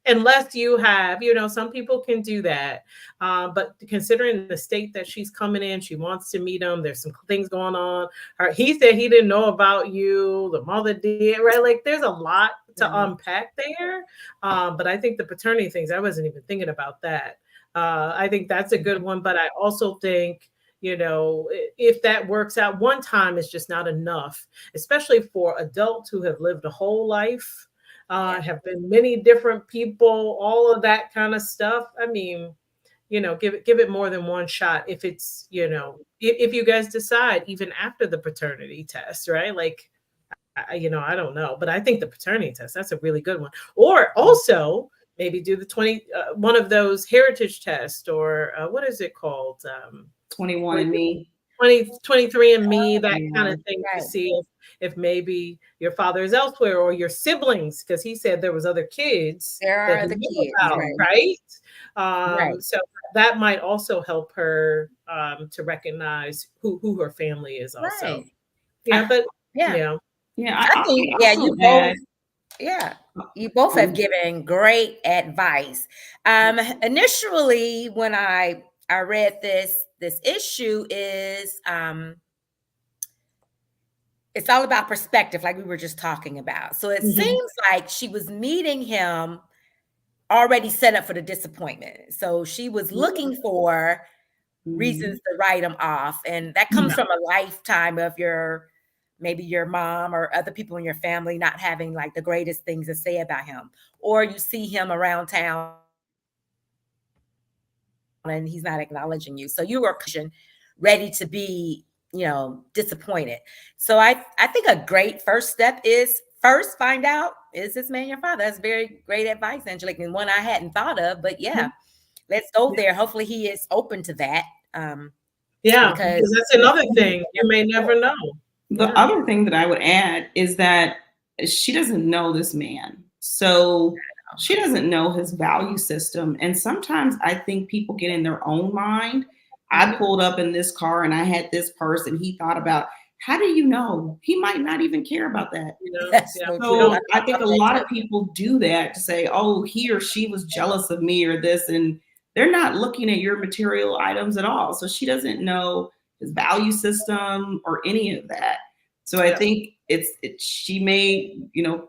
Unless you have, some people can do that. But considering the state that she's coming in, she wants to meet him. There's some things going on. He said he didn't know about you. The mother did, right? Like there's a lot to Mhm. unpack there. But I think the paternity things, I wasn't even thinking about that. I think that's a good one. But I also think, if that works out, one time is just not enough, especially for adults who have lived a whole life, Yeah. have been many different people, all of that kind of stuff. I mean, give it more than one shot if it's, if you guys decide even after the paternity test, right? Like, I don't know, but I think the paternity test, that's a really good one. Or also maybe do the one of those heritage tests, or what is it called? 21 and Me. 23 and Me, that kind Yeah. of thing, to Right. see if maybe your father is elsewhere, or your siblings, because he said there was other kids There that are he the knew kids, about, right? right? Right. So that might also help her to recognize who her family is also. Right. Yeah, but Yeah. yeah. Yeah, I think, I yeah, also add, you both have um, given great advice. Initially, when I read this issue is it's all about perspective, like we were just talking about. So it Mhm. seems like she was meeting him already set up for the disappointment. So she was looking for reasons mhm. to write him off, and that comes from a lifetime of maybe your mom or other people in your family not having like the greatest things to say about him, or you see him around town and he's not acknowledging you, so you are ready to be disappointed. So I think a great first step is first find out, is this man your father? That's very great advice, Angelique, and one I hadn't thought of, but yeah, let's go there. Hopefully he is open to that, Yeah, because because that's another thing. You may never know. The Yeah. other thing that I would add is that she doesn't know this man. So she doesn't know his value system. And sometimes I think people get in their own mind. I pulled up in this car and I had this purse, and he thought about, how do you know? He might not even care about that. that's Yeah. so true. So I I think a thought that lot too. of people do that to say, oh, he or she was jealous of me or this, and they're not looking at your material items at all. So she doesn't know his value system or any of that. So I Yeah. think she may,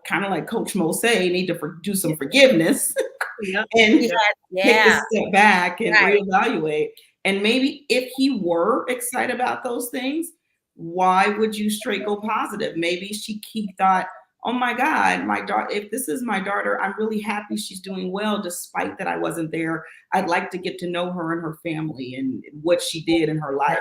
kind of like Coach Mo say, need to do some forgiveness Yeah. and He take yeah, a step back and right. reevaluate. And maybe if he were excited about those things, why would you straight go positive? Maybe he thought, oh my God, my daughter, if this is my daughter, I'm really happy she's doing well, despite that I wasn't there. I'd like to get to know her and her family and what she did in her life.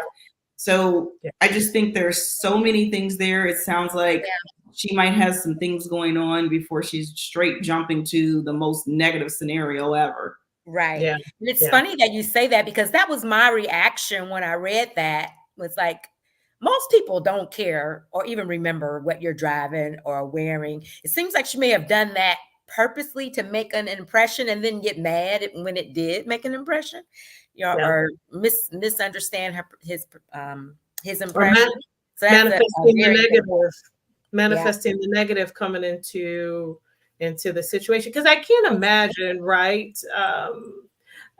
So Yeah. I just think there's so many things there. It sounds like she might have some things going on before she's straight jumping to the most negative scenario ever. Right. Yeah. And it's Yeah. funny that you say that, because that was my reaction when I read that. Was like, most people don't care or even remember what you're driving or wearing. It seems like she may have done that purposely to make an impression and then get mad when it did make an impression, Yeah. or misunderstand his Or impression. So that's manifesting the very good negative, manifesting the negative coming into the situation. Because I can't imagine, right?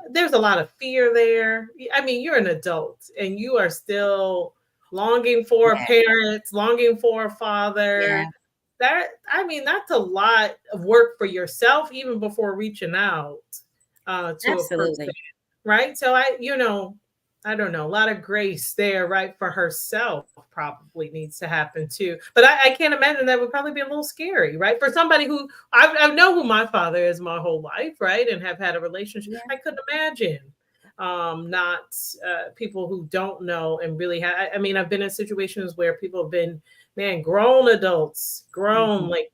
There's a lot of fear there. I mean, you're an adult and you are still longing for a parent, longing for a father. Yeah. That's a lot of work for yourself, even before reaching out to a person, Absolutely. right? So I don't know, a lot of grace there, right? For herself probably needs to happen too. But I can't imagine that would probably be a little scary, right? For somebody who I know who my father is my whole life, right? And have had a relationship. Yeah. I couldn't imagine not people who don't know and really have. I mean, I've been in situations where people have been, man, grown adults, grown like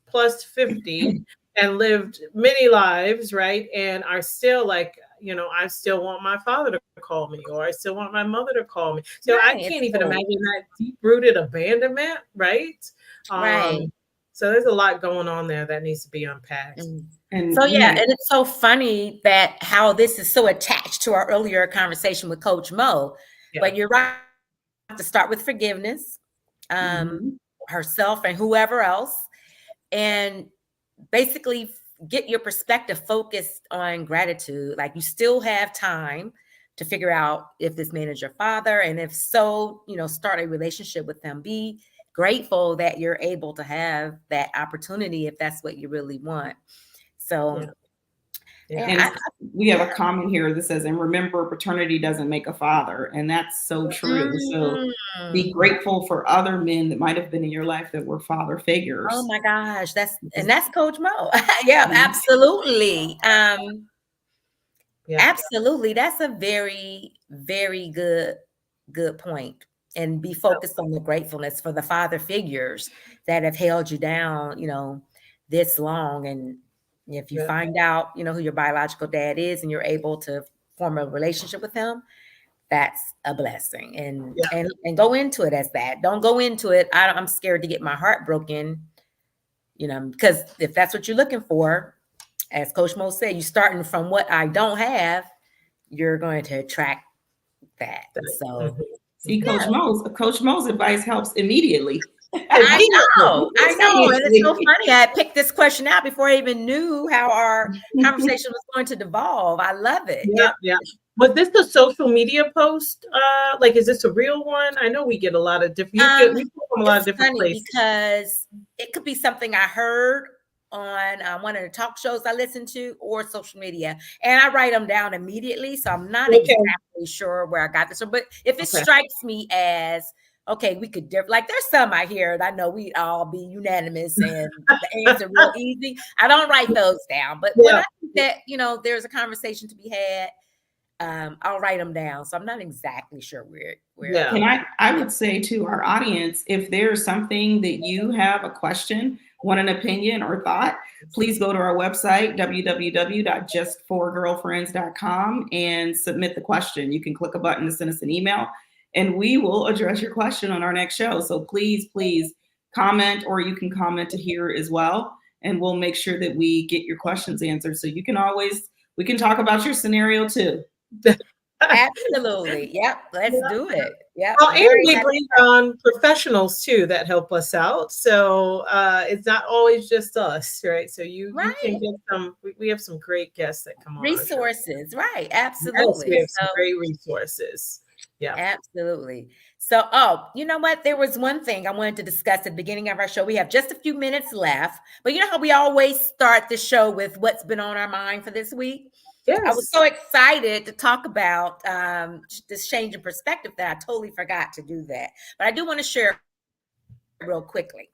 plus 50 and lived many lives, right? And are still like, I still want my father to call me, or I still want my mother to call me. So I Right, can't it's even cool. imagine that deep-rooted abandonment, right? Right. So there's a lot going on there that needs to be unpacked. And So we yeah, had- and it's so funny that how this is so attached to our earlier conversation with Coach Mo. Yeah. But you're right, to start with forgiveness, herself and whoever else, and basically get your perspective focused on gratitude. Like, you still have time to figure out if this man is your father, and if so, start a relationship with him. Be grateful that you're able to have that opportunity if that's what you really want. So and we have a comment here that says, and remember, paternity doesn't make a father. And that's so true. So be grateful for other men that might have been in your life that were father figures. Oh my gosh, that's Coach Mo. Yeah, absolutely. Absolutely. That's a very, very good point. And be focused on the gratefulness for the father figures that have held you down, this long. And if you find out, who your biological dad is, and you're able to form a relationship with him, that's a blessing. And go into it as that. Don't go into it, I'm scared to get my heart broken, because if that's what you're looking for, as Coach Mo said, you're starting from what I don't have, you're going to attract that. So see, Coach Mo's advice helps immediately. I know. And it's so funny. I picked this question out before I even knew how our conversation was going to devolve. I love it. Yeah. Was this the social media post? Like, is this a real one? I know we get a lot of different. We come from a lot of different places. Because it could be something I heard on one of the talk shows I listen to, or social media, and I write them down immediately. So I'm not exactly sure where I got this from. But if it strikes me as okay, we could like, there's some I hear and I know we'd all be unanimous and the answer real easy. I don't write those down, but when I think that there's a conversation to be had, I'll write them down. So I'm not exactly sure where. And I would say to our audience, if there's something that you have a question, want an opinion or thought, please go to our website, www.justforgirlfriends.com, and submit the question. You can click a button to send us an email, and we will address your question on our next show. So please comment, or you can comment to here as well, and we'll make sure that we get your questions answered. So we can talk about your scenario too. Absolutely. Yep. Let's do it. Yeah. Well, and we bring on professionals too that help us out. So it's not always just us, right? So you can get some. We have some great guests that come on. Resources, right? Absolutely. Yes, we have some great resources. Yeah, absolutely. So, you know what? There was one thing I wanted to discuss at the beginning of our show. We have just a few minutes left, but you know how we always start the show with what's been on our mind for this week? Yes. I was so excited to talk about this change in perspective that I totally forgot to do that. But I do want to share real quickly.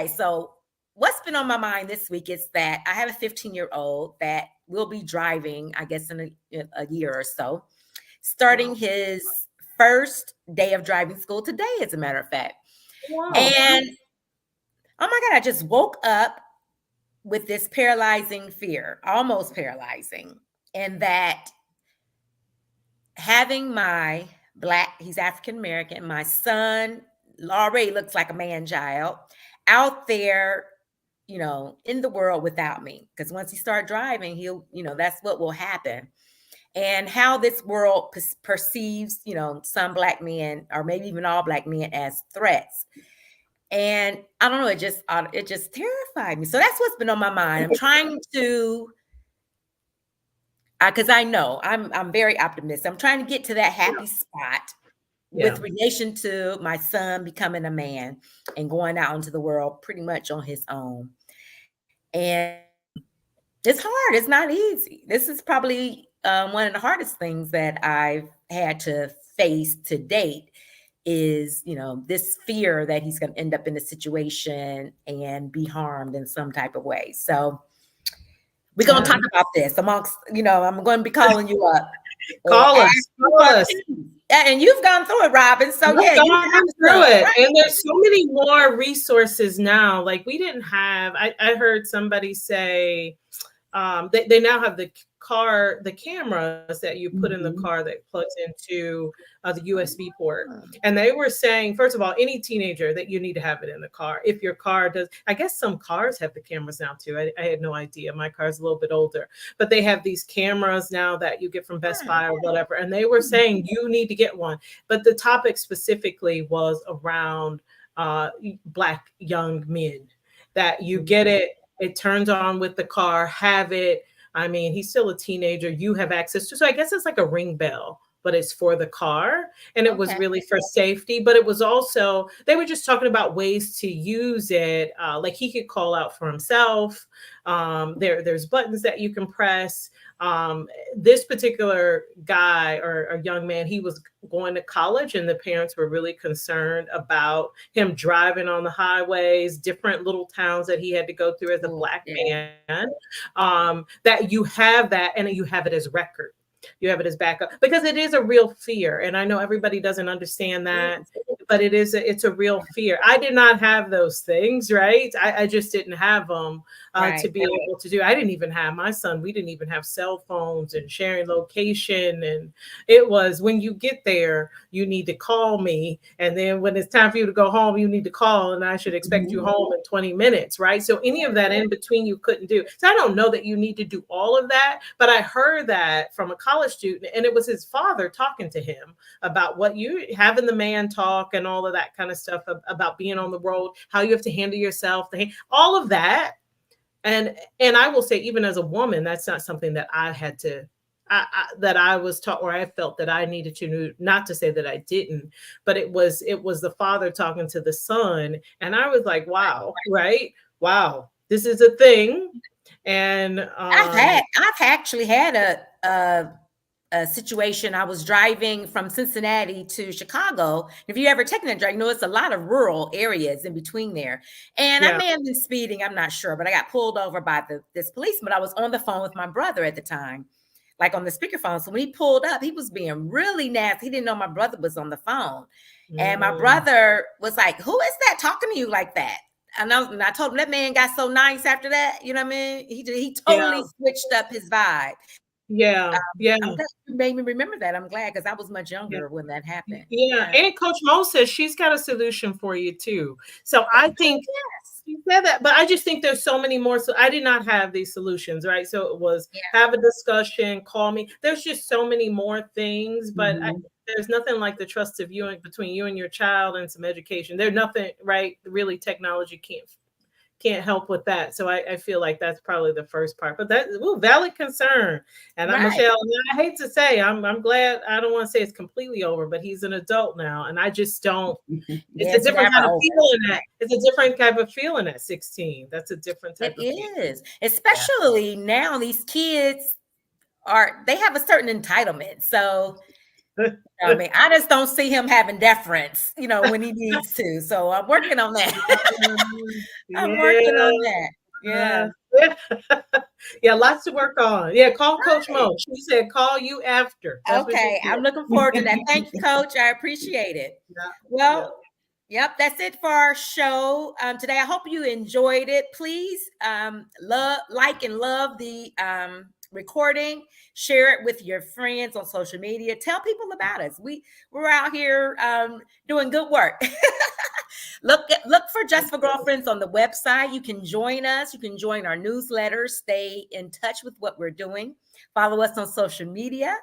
Okay, so what's been on my mind this week is that I have a 15-year-old that will be driving, I guess, in a year or so, starting his first day of driving school today, as a matter of fact. Wow. And oh my God, I just woke up with this paralyzing fear, almost paralyzing. And that having my he's African-American, my son already looks like a man child out there, in the world without me. Because once he starts driving, he'll, that's what will happen. And how this world perceives, some Black men, or maybe even all Black men, as threats. And I don't know, it just terrified me. So that's what's been on my mind. I'm trying to, because I know I'm very optimistic. I'm trying to get to that happy spot with relation to my son becoming a man and going out into the world pretty much on his own. And it's hard. It's not easy. This is probably one of the hardest things that I've had to face to date is, this fear that he's going to end up in a situation and be harmed in some type of way. So we're going to talk about this amongst, I'm going to be calling you up. Call us. And you've gone through it, Robin. So you've gone through it. Right? And there's so many more resources now. Like we didn't have, I heard somebody say, they now have the cameras that you put in the car that plugs into the USB port. And they were saying, first of all, any teenager that you need to have it in the car. If your car does, I guess some cars have the cameras now too. I had no idea. My car's a little bit older, but they have these cameras now that you get from Best Buy or whatever. And they were saying you need to get one. But the topic specifically was around Black young men, that you get it. It turns on with the car, have it. I mean, he's still a teenager. You have access to, so I guess it's like a ring bell, but it's for the car. And it was really for safety, but it was also, they were just talking about ways to use it. Like he could call out for himself. There's buttons that you can press. This particular guy or a young man, he was going to college and the parents were really concerned about him driving on the highways, different little towns that he had to go through as a Black man, that you have that and you have it as record. You have it as backup because it is a real fear. And I know everybody doesn't understand that, but it's a real fear. I did not have those things, right? I just didn't have them to be able to do. I didn't even have my son. We didn't even have cell phones and sharing location. And it was when you get there, you need to call me. And then when it's time for you to go home, you need to call and I should expect you home in 20 minutes, right? So any of that in between you couldn't do. So I don't know that you need to do all of that, but I heard that from a college student and it was his father talking to him about what you having the man talk and all of that kind of stuff about being on the road, how you have to handle yourself, all of that. And I will say, even as a woman, that's not something that I had to, that I was taught or I felt that I needed to, not to say that I didn't, but it was the father talking to the son. And I was like, wow, right? Wow, this is a thing. And I've actually had a situation. I was driving from Cincinnati to Chicago. If you ever taken that drive, it's a lot of rural areas in between there. And I may have been speeding, I'm not sure, but I got pulled over by this policeman. I was on the phone with my brother at the time, like on the speakerphone. So when he pulled up, he was being really nasty. He didn't know my brother was on the phone. And my brother was like, "Who is that talking to you like that?" And I told him that man got so nice after that. You know what I mean? He totally switched up his vibe. Yeah. You made me remember that. I'm glad because I was much younger when that happened. And Coach Mo says she's got a solution for you too. So I think she said that, but I just think there's so many more. So I did not have these solutions, right? So it was have a discussion, call me. There's just so many more things, but there's nothing like the trust of you between you and your child and some education. There's nothing, right? Really, technology can't help with that. So I feel like that's probably the first part, but that's valid concern. And Michelle, I hate to say, I'm glad, I don't want to say it's completely over, but he's an adult now. And I just don't, it's a different kind of feeling it's a different type of feeling at 16. That's a different type of feeling. It is, especially now these kids they have a certain entitlement. So I mean, I just don't see him having deference, when he needs to. So I'm working on that. I'm working on that. Yeah, lots to work on. Yeah, call Coach Mo. She said call you after. That's okay, I'm looking forward to that. Thank you, Coach. I appreciate it. Yep, that's it for our show today. I hope you enjoyed it. Please like and love the recording, share it with your friends on social media, tell people about us. We're out here doing good work. Look for Just for Girlfriends on the website. You can join us. You can join our newsletter. Stay in touch with what we're doing. Follow us on social media.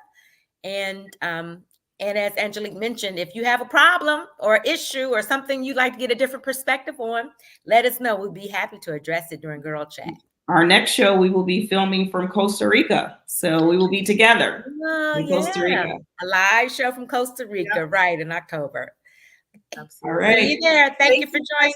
And as Angelique mentioned, if you have a problem or issue or something you'd like to get a different perspective on, let us know. We'll be happy to address it during Girl Chat. Our next show, we will be filming from Costa Rica. So we will be together in Costa Rica. A live show from Costa Rica, right, in October. Absolutely. All right. See you there. Thank you for joining.